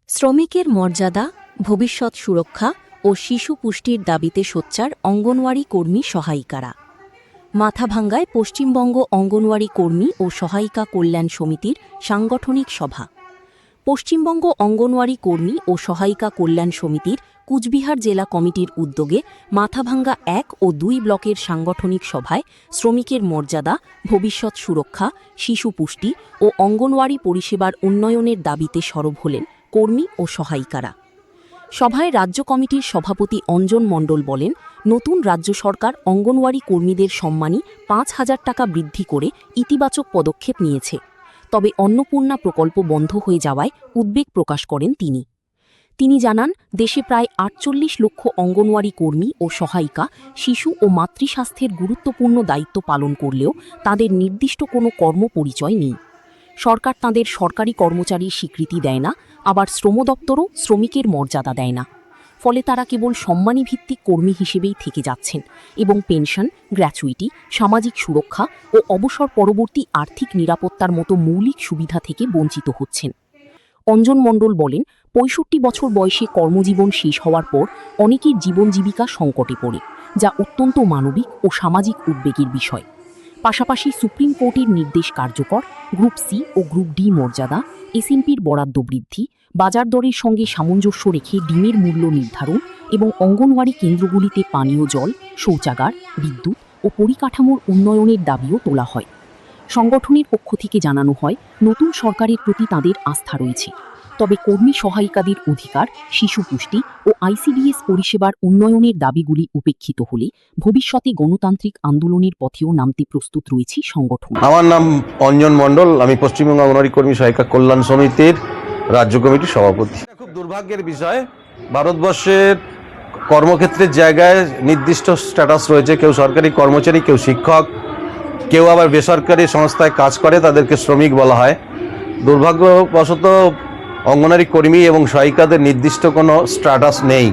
শ্রমিকের মর্যাদা, ভবিষ্যৎ সুরক্ষা ও শিশু পুষ্টির দাবিতে সোচ্চার অঙ্গনওয়াড়ি কর্মী সহায়িকারা। মাথাভাঙ্গায় পশ্চিমবঙ্গ অঙ্গনওয়াড়ি কর্মী ও সহায়িকা কল্যাণ সমিতির সাংগঠনিক সভা। পশ্চিমবঙ্গ অঙ্গনওয়াড়ি কর্মী ও সহায়িকা কল্যাণ সমিতির কুচবিহার জেলা কমিটির উদ্যোগে মাথাভাঙ্গা ১ ও ২ ব্লকের সাংগঠনিক সভায় শ্রমিকের মর্যাদা, ভবিষ্যৎ সুরক্ষা, শিশু পুষ্টি ও অঙ্গনওয়াড়ি পরিষেবার উন্নয়নের দাবিতে সরব হলেন কর্মী ও সহায়িকারা। সভায় রাজ্য কমিটির সভাপতি অঞ্জন মণ্ডল বলেন, নতুন রাজ্য সরকার অঙ্গনওয়াড়ি কর্মীদের সম্মানী ৫,০০০ টাকা বৃদ্ধি করে ইতিবাচক পদক্ষেপ নিয়েছে। তবে অন্নপূর্ণা প্রকল্প বন্ধ হয়ে যাওয়ায় উদ্বেগ প্রকাশ করেন তিনি জানান, দেশে প্রায় ৪৮ লক্ষ অঙ্গনওয়াড়ি কর্মী ও সহায়িকা শিশু ও মাতৃস্বাস্থ্যের গুরুত্বপূর্ণ দায়িত্ব পালন করলেও তাদের নির্দিষ্ট কোনো কর্মপরিচয় নেই। সরকার তাঁদের সরকারি কর্মচারীর স্বীকৃতি দেয় না, আবার শ্রম দপ্তরও শ্রমিকের মর্যাদা দেয় না। ফলে তারা কেবল সম্মানীভিত্তিক কর্মী হিসেবেই থেকে যাচ্ছেন এবং পেনশন, গ্র্যাচুইটি, সামাজিক সুরক্ষা ও অবসর পরবর্তী আর্থিক নিরাপত্তার মতো মৌলিক সুবিধা থেকে বঞ্চিত হচ্ছেন। অঞ্জন মণ্ডল বলেন, ৬৫ বছর বয়সে কর্মজীবন শেষ হওয়ার পর অনেকের জীবন জীবিকা সংকটে পড়ে, যা অত্যন্ত মানবিক ও সামাজিক উদ্বেগের বিষয়। পাশাপাশি সুপ্রিম কোর্টের নির্দেশ কার্যকর, গ্রুপ সি ও গ্রুপ ডি মর্যাদা, এসএমপির বরাদ্দ বৃদ্ধি, বাজার দরের সঙ্গে সামঞ্জস্য রেখে ডিমের মূল্য নির্ধারণ এবং অঙ্গনওয়াড়ি কেন্দ্রগুলিতে পানীয় জল, শৌচাগার, বিদ্যুৎ ও পরিকাঠামোর উন্নয়নের দাবিও তোলা হয়। সংগঠনের পক্ষ থেকে জানানো হয়, নতুন সরকারের প্রতি তাদের আস্থা রয়েছে, তবে কর্মী সহায়িকাদের অধিকার, শিশু পুষ্টি ও আইসিডিএস পরিষেবার উন্নয়নের দাবিগুলি উপেক্ষিত হলে ভবিষ্যতে গণতান্ত্রিক আন্দোলনের পথেও নামতে প্রস্তুত রয়েছে সংগঠন। আমার নাম অঞ্জন মণ্ডল, আমি পশ্চিমবঙ্গ অঙ্গনওয়াড়ি কর্মী সহায়িকা কল্যাণ সমিতির রাজ্য কমিটির সভাপতি। খুব দুর্ভাগ্যের বিষয়, ভারতবর্ষের কর্মক্ষেত্রের জায়গায় নির্দিষ্ট স্ট্যাটাস রয়েছে। কেউ সরকারি কর্মচারী, কেউ শিক্ষক, কেউ আবার বেসরকারি সংস্থায় কাজ করে, তাদেরকে শ্রমিক বলা হয়। দুর্ভাগ্যবশত অঙ্গনওয়াড়ি কর্মী এবং সহায়িকাদের নির্দিষ্ট কোনো স্ট্যাটাস নেই।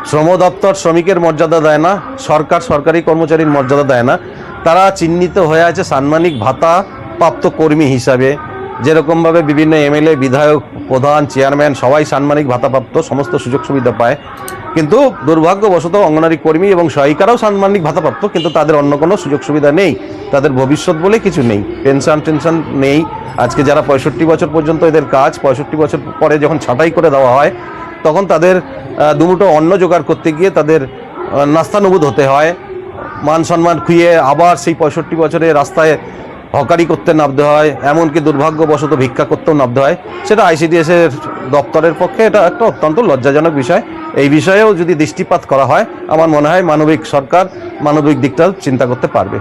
শ্রম দপ্তর শ্রমিকের মর্যাদা দেয় না, সরকার সরকারি কর্মচারীর মর্যাদা দেয় না। তারা চিহ্নিত হয়ে আছে সাম্মানিক ভাতা প্রাপ্ত কর্মী হিসাবে, যেরকমভাবে বিভিন্ন এমএলএ, বিধায়ক, প্রধান, চেয়ারম্যান সবাই সাম্মানিক ভাতাপ্রাপ্ত, সমস্ত সুযোগ সুবিধা পায়। কিন্তু দুর্ভাগ্যবশত অঙ্গনওয়াড়ি কর্মী এবং সহায়িকারাও সাম্মানিক ভাতাপ্রাপ্ত, কিন্তু তাদের অন্য কোনো সুযোগ সুবিধা নেই, তাদের ভবিষ্যৎ বলে কিছু নেই, টেনশন নেই। আজকে যারা ৬৫ বছর পর্যন্ত এদের কাজ, ৬৫ বছর পরে যখন ছাঁটাই করে দেওয়া হয়, তখন তাদের দুমুঠো অন্ন জোগাড় করতে গিয়ে তাদের নাস্তানুবোধ হতে হয়, মান সম্মান খুইয়ে আবার সেই ৬৫ বছরে রাস্তায় হকারি করতে নামতে হয়, এমনকি দুর্ভাগ্যবশত ভিক্ষা করতেও নামতে হয়। সেটা আইসিডিএসের দপ্তরের পক্ষে এটা একটা অত্যন্ত লজ্জাজনক বিষয়। এই বিষয়েও যদি দৃষ্টিপাত করা হয়, আমার মনে হয় মানবিক সরকার মানবিক দিকটা চিন্তা করতে পারবে।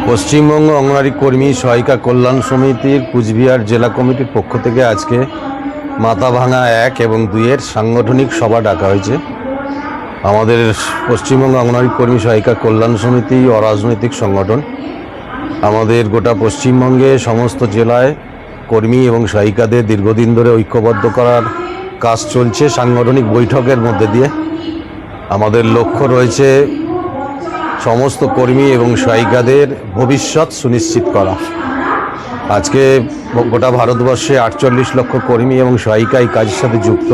পশ্চিমবঙ্গ অঙ্গনওয়াড়ি কর্মী সহায়িকা কল্যাণ সমিতির কুচবিহার জেলা কমিটির পক্ষ থেকে আজকে মাথাভাঙ্গা ১ এবং ২-এর সাংগঠনিক সভা ডাকা হয়েছে। আমাদের পশ্চিমবঙ্গ অঙ্গনওয়াড়ি কর্মী সহায়িকা কল্যাণ সমিতি অরাজনৈতিক সংগঠন। আমাদের গোটা পশ্চিমবঙ্গে সমস্ত জেলায় কর্মী এবং সহায়িকাদের দীর্ঘদিন ধরে ঐক্যবদ্ধ করার কাজ চলছে সাংগঠনিক বৈঠকের মধ্যে দিয়ে। আমাদের লক্ষ্য রয়েছে সমস্ত কর্মী এবং সহায়িকাদের ভবিষ্যৎ সুনিশ্চিত করা। আজকে গোটা ভারতবর্ষে ৪৮ লক্ষ কর্মী এবং সহায়িকা এই কাজের সাথে যুক্ত।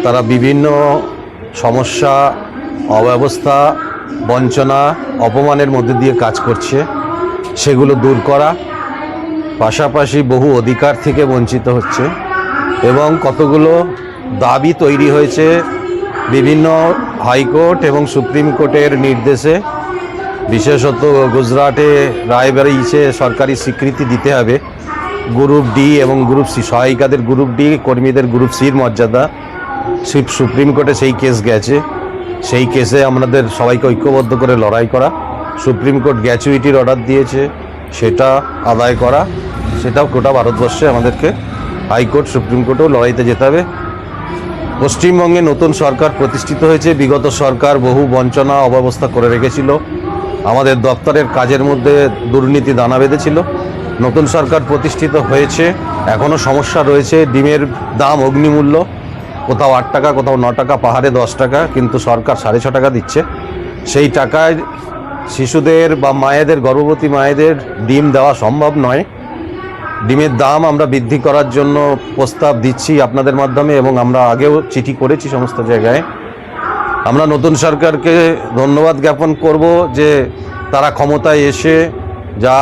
তারা বিভিন্ন সমস্যা, অব্যবস্থা, বঞ্চনা, অপমানের মধ্যে দিয়ে কাজ করছে, সেগুলো দূর করা, পাশাপাশি বহু অধিকার থেকে বঞ্চিত হচ্ছে এবং কতগুলো দাবি তৈরি হয়েছে বিভিন্ন হাইকোর্ট এবং সুপ্রিম কোর্টের নির্দেশে। বিশেষত গুজরাটে রায় বেরিয়েছে, সরকারি স্বীকৃতি দিতে হবে গ্রুপ ডি এবং গ্রুপ সি, সহায়িকাদের গ্রুপ ডি, কর্মীদের গ্রুপ সির মর্যাদা। সুপ্রিম কোর্টে সেই কেস গেছে, সেই কেসে আমাদের সবাইকে ঐক্যবদ্ধ করে লড়াই করা। সুপ্রিম কোর্ট গ্র্যাচুইটির অর্ডার দিয়েছে, সেটা আদায় করা। সেটাও গোটা ভারতবর্ষে আমাদেরকে হাইকোর্ট, সুপ্রিম কোর্টেও লড়াইতে যেতে হবে। পশ্চিমবঙ্গে নতুন সরকার প্রতিষ্ঠিত হয়েছে। বিগত সরকার বহু বঞ্চনা, অব্যবস্থা করে রেখেছিল, আমাদের দপ্তরের কাজের মধ্যে দুর্নীতি দানা বেঁধেছিল। নতুন সরকার প্রতিষ্ঠিত হয়েছে, এখনও সমস্যা রয়েছে। ডিমের দাম অগ্নিমূল্য, কোথাও ৮ টাকা, কোথাও ৯ টাকা, পাহাড়ে ১০ টাকা, কিন্তু সরকার ৬.৫ টাকা দিচ্ছে। সেই টাকায় শিশুদের বা মায়েদের, গর্ভবতী মায়েদের ডিম দেওয়া সম্ভব নয়। ডিমের দাম আমরা বৃদ্ধি করার জন্য প্রস্তাব দিচ্ছি আপনাদের মাধ্যমে, এবং আমরা আগেও চিঠি করেছি সমস্ত জায়গায়। আমরা নতুন সরকারকে ধন্যবাদ জ্ঞাপন করব যে তারা ক্ষমতায় এসে যা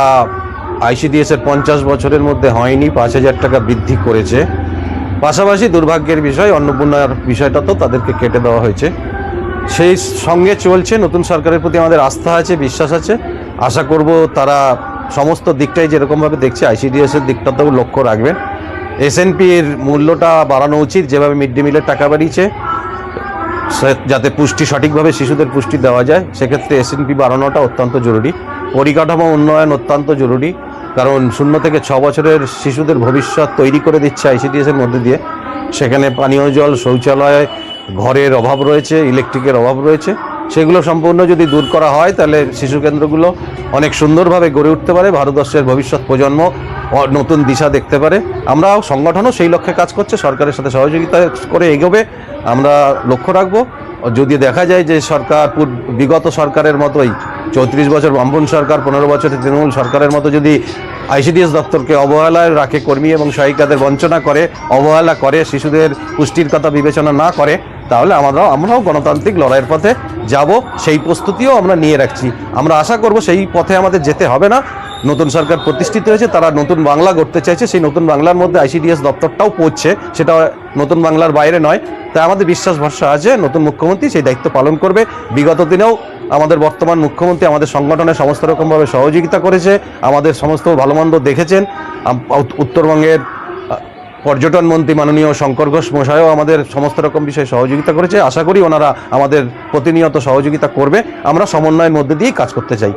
আইসিডিএসের 50 বছরের মধ্যে হয়নি 5,000 টাকা বৃদ্ধি করেছে। পাশাপাশি দুর্ভাগ্যের বিষয় অন্নপূর্ণার বিষয়টা তো তাদেরকে কেটে দেওয়া হয়েছে, সেই সঙ্গে চলছে। নতুন সরকারের প্রতি আমাদের আস্থা আছে, বিশ্বাস আছে। আশা করব তারা সমস্ত দিকটাই যেরকমভাবে দেখছে আইসিডিএসের দিকটাতেও লক্ষ্য রাখবেন। এসএনপির মূল্যটা বাড়ানো উচিত, যেভাবে মিড ডে মিলের টাকা বাড়িয়েছে যাতে পুষ্টি সঠিকভাবে শিশুদের পুষ্টি দেওয়া যায়, সেক্ষেত্রে এসএনপি বাড়ানোটা অত্যন্ত জরুরি। পরিকাঠামো উন্নয়ন অত্যন্ত জরুরি, কারণ 0 থেকে 6 বছরের শিশুদের ভবিষ্যৎ তৈরি করে দিচ্ছে আইসিডিএসের মধ্যে দিয়ে। সেখানে পানীয় জল, শৌচালয়, ঘরের অভাব রয়েছে, ইলেকট্রিকের অভাব রয়েছে। সেগুলো সম্পূর্ণ যদি দূর করা হয় তাহলে শিশু কেন্দ্রগুলো অনেক সুন্দরভাবে গড়ে উঠতে পারে, ভারতবর্ষের ভবিষ্যৎ প্রজন্ম নতুন দিশা দেখতে পারে। আমরাও সংগঠনও সেই লক্ষ্যে কাজ করছে, সরকারের সাথে সহযোগিতা করে এগোবে আমরা লক্ষ্য রাখবো। যদি দেখা যায় যে সরকার বিগত সরকারের মতোই 34 বছর বামপন্থী সরকার, 15 বছরের তৃণমূল সরকারের মতো যদি আইসিডিএস দপ্তরকে অবহেলায় রাখে, কর্মী এবং সহায়িকাদের বঞ্চনা করে, অবহেলা করে, শিশুদের পুষ্টির কথা বিবেচনা না করে, তাহলে আমরাও গণতান্ত্রিক লড়াইয়ের পথে যাব। সেই প্রস্তুতিও আমরা নিয়ে রাখছি। আমরা আশা করব সেই পথে আমাদের যেতে হবে না। নতুন সরকার প্রতিষ্ঠিত হয়েছে, তারা নতুন বাংলা গড়তে চাইছে, সেই নতুন বাংলার মধ্যে আইসিডিএস দপ্তরটাও পড়ছে, সেটা নতুন বাংলার বাইরে নয়। তাই আমাদের বিশ্বাস ভরসা আছে নতুন মুখ্যমন্ত্রী সেই দায়িত্ব পালন করবে। বিগত দিনেও আমাদের বর্তমান মুখ্যমন্ত্রী আমাদের সংগঠনের সমস্ত রকমভাবে সহযোগিতা করেছে, আমাদের সমস্ত ভালো মন্দ দেখেছেন। উত্তরবঙ্গের পর্যটন মন্ত্রী মাননীয় শঙ্কর ঘোষ মশাইও আমাদের সমস্ত রকম বিষয়ে সহযোগিতা করেছে। আশা করি ওনারা আমাদের প্রতিনিয়ত সহযোগিতা করবে। আমরা সমন্বয়ের মধ্যে দিয়েই কাজ করতে চাই।